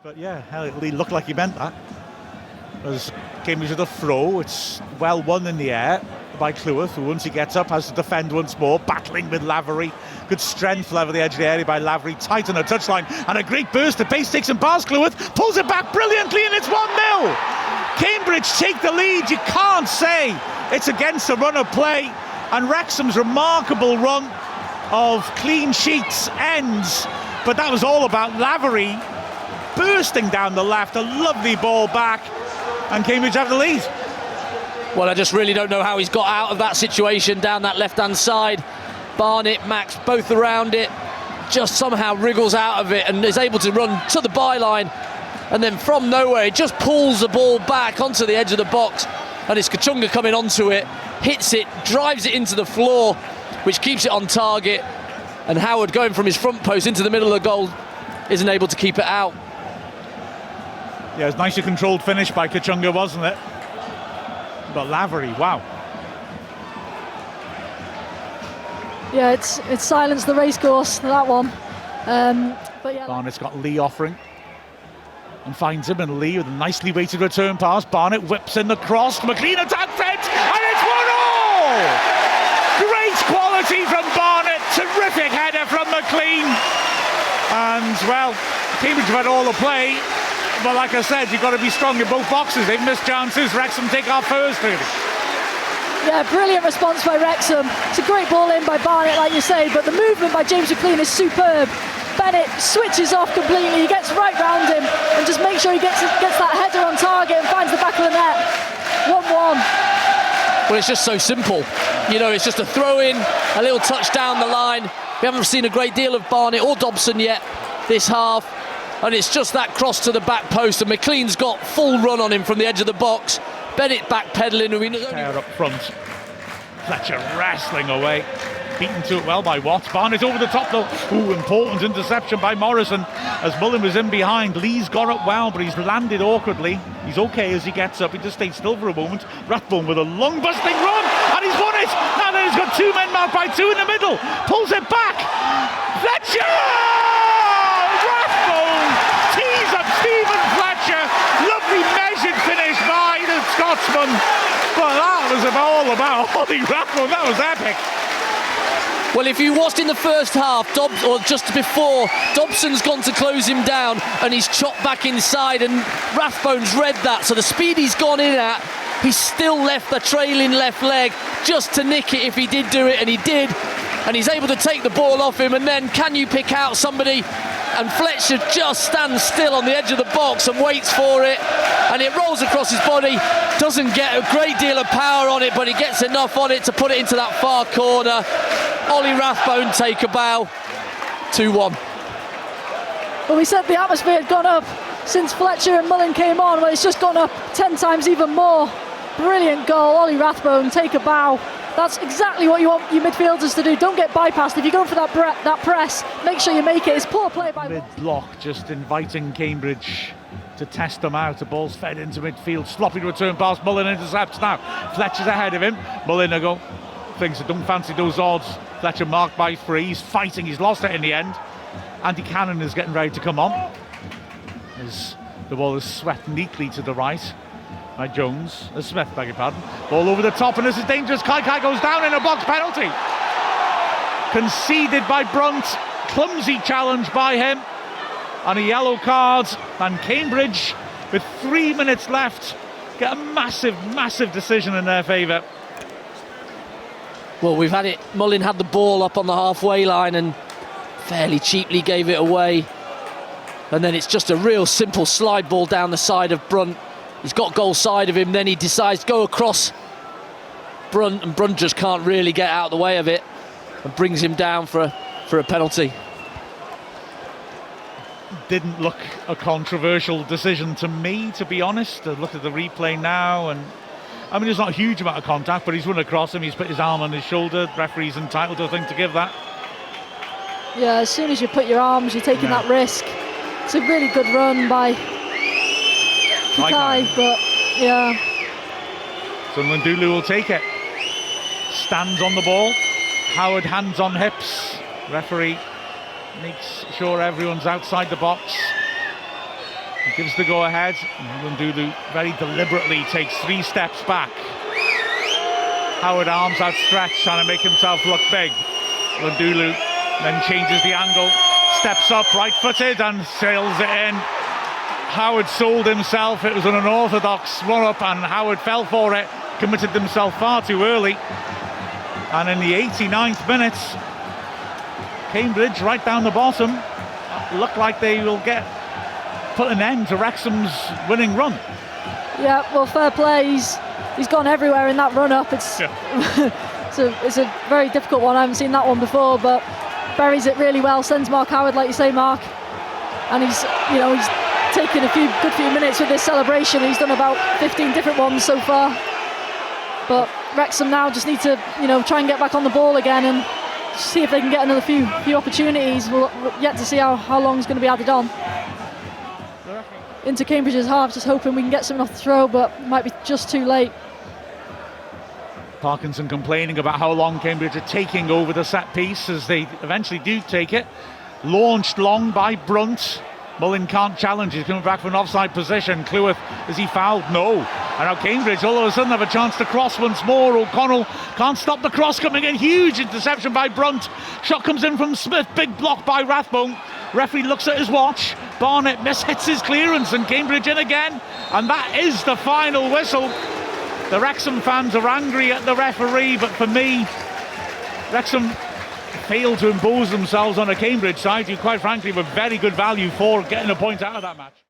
But yeah, he looked like he meant that. As Cambridge with a throw, it's well won in the air by Cleworth, who once he gets up has to defend once more, battling with Lavery. Good strength over the edge of the area by Lavery, tight on the touchline, and a great burst of pace takes him past Cleworth, pulls it back brilliantly, and it's 1-0. Cambridge take the lead. You can't say it's against the run of play, and Wrexham's remarkable run of clean sheets ends, but that was all about Lavery bursting down the left, a lovely ball back, and Cambridge have the lead. Well, I just really don't know how he's got out of that situation down that left-hand side. Barnett, Max, both around it, just somehow wriggles out of it and is able to run to the byline, and then from nowhere, it just pulls the ball back onto the edge of the box, and it's Kachunga coming onto it, hits it, drives it into the floor, which keeps it on target, and Howard going from his front post into the middle of the goal isn't able to keep it out. Yeah, it's a nicely controlled finish by Kachunga, wasn't it? But Lavery, wow. Yeah, it's silenced the racecourse, that one. But yeah, Barnett's got Lee offering and finds him, and Lee with a nicely weighted return pass. Barnett whips in the cross, McLean attacks it, and it's 1-1! Great quality from Barnett, terrific header from McLean. And well, Cambridge have had all the play, but like I said, you've got to be strong in both boxes. They've missed chances. Wrexham take our first, really. yeah, brilliant response by Wrexham. It's a great ball in by Barnett, like you say, but the movement by James McLean is superb. Bennett switches off completely, he gets right round him and just makes sure he gets that header on target and finds the back of the net. 1-1. Well, it's just so simple. You know, it's just a throw in, a little touch down the line. We haven't seen a great deal of Barnett or Dobson yet this half. And it's just that cross to the back post, and McLean's got full run on him from the edge of the box. Bennett backpedaling. Up front. Fletcher wrestling away. Beaten to it well by Watts. Barnett over the top though. Ooh, important interception by Morrison as Mullin was in behind. Lee's got it well, but he's landed awkwardly. He's okay as he gets up. He just stayed still for a moment. Rathbone with a long busting run, and he's won it. Now then he's got two men marked by two in the middle. Pulls it back. Fletcher! Tees up Stephen Fletcher. Lovely measured finish by the Scotsman. But that was all about Ollie Rathbone. That was epic. Well, if you watched in the first half, or just before, Dobson's gone to close him down and he's chopped back inside, and Rathbone's read that. So the speed he's gone in at, he's still left the trailing left leg just to nick it if he did do it, and he did. And he's able to take the ball off him, and then can you pick out somebody? And Fletcher just stands still on the edge of the box and waits for it, and it rolls across his body. Doesn't get a great deal of power on it, but he gets enough on it to put it into that far corner. Ollie Rathbone take a bow. 2-1. Well, we said the atmosphere had gone up since Fletcher and Mullin came on. Well, it's just gone up 10 times even more. Brilliant goal. Ollie Rathbone, take a bow. That's exactly what you want your midfielders to do. Don't get bypassed. If you're going for that press, make sure you make it. It's poor play by mid-block, just inviting Cambridge to test them out. The ball's fed into midfield. Sloppy return pass. Mullin intercepts now. Fletcher's ahead of him. Mullin thinks I don't fancy those odds. Fletcher marked by 3. He's fighting. He's lost it in the end. Andy Cannon is getting ready to come on. As the ball is swept neatly to the right by Smith, beg your pardon. Ball over the top, and this is dangerous. Kai goes down in a box penalty. Conceded by Brunt. Clumsy challenge by him. And a yellow card. And Cambridge, with 3 minutes left, get a massive decision in their favour. Well, we've had it. Mullin had the ball up on the halfway line and fairly cheaply gave it away. And then it's just a real simple slide ball down the side of Brunt. He's got goal side of him, then he decides to go across Brunt, and Brunt just can't really get out of the way of it and brings him down for a penalty. Didn't look a controversial decision to me, to be honest. I look at the replay now, and I mean, there's not a huge amount of contact, but he's run across him, he's put his arm on his shoulder. The referee's entitled, I think, to give that. Yeah, as soon as you put your arms, you're taking that risk. It's a really good run by Kai, but yeah. So Ndulu will take it. Stands on the ball. Howard hands on hips. Referee makes sure everyone's outside the box. He gives the go-ahead. Lundulu very deliberately takes 3 steps back. Howard arms outstretched, trying to make himself look big. Lundulu then changes the angle, steps up right-footed and sails it in. Howard sold himself. It was an unorthodox run-up and Howard fell for it, committed himself far too early. And in the 89th minute, Cambridge right down the bottom look like they will put an end to Wrexham's winning run. Yeah, well, fair play. He's gone everywhere in that run-up. It's a very difficult one. I haven't seen that one before, but buries it really well. Sends Mark Howard, like you say, Mark, and he's taken a good few minutes with this celebration. He's done about 15 different ones so far. But Wrexham now just need to, try and get back on the ball again and see if they can get another few opportunities. We'll yet to see how long is going to be added on. Into Cambridge's half, just hoping we can get something off the throw, but it might be just too late. Parkinson complaining about how long Cambridge are taking over the set piece, as they eventually do take it. Launched long by Brunt. Mullin can't challenge. He's coming back from an offside position. Cleworth, is he fouled? No. And now Cambridge all of a sudden have a chance to cross once more. O'Connell can't stop the cross coming in. Huge interception by Brunt. Shot comes in from Smith. Big block by Rathbone. Referee looks at his watch. Barnett mishits his clearance and Cambridge in again. And that is the final whistle. The Wrexham fans are angry at the referee, but for me, Wrexham failed to impose themselves on a Cambridge side who, quite frankly, were very good value for getting a point out of that match.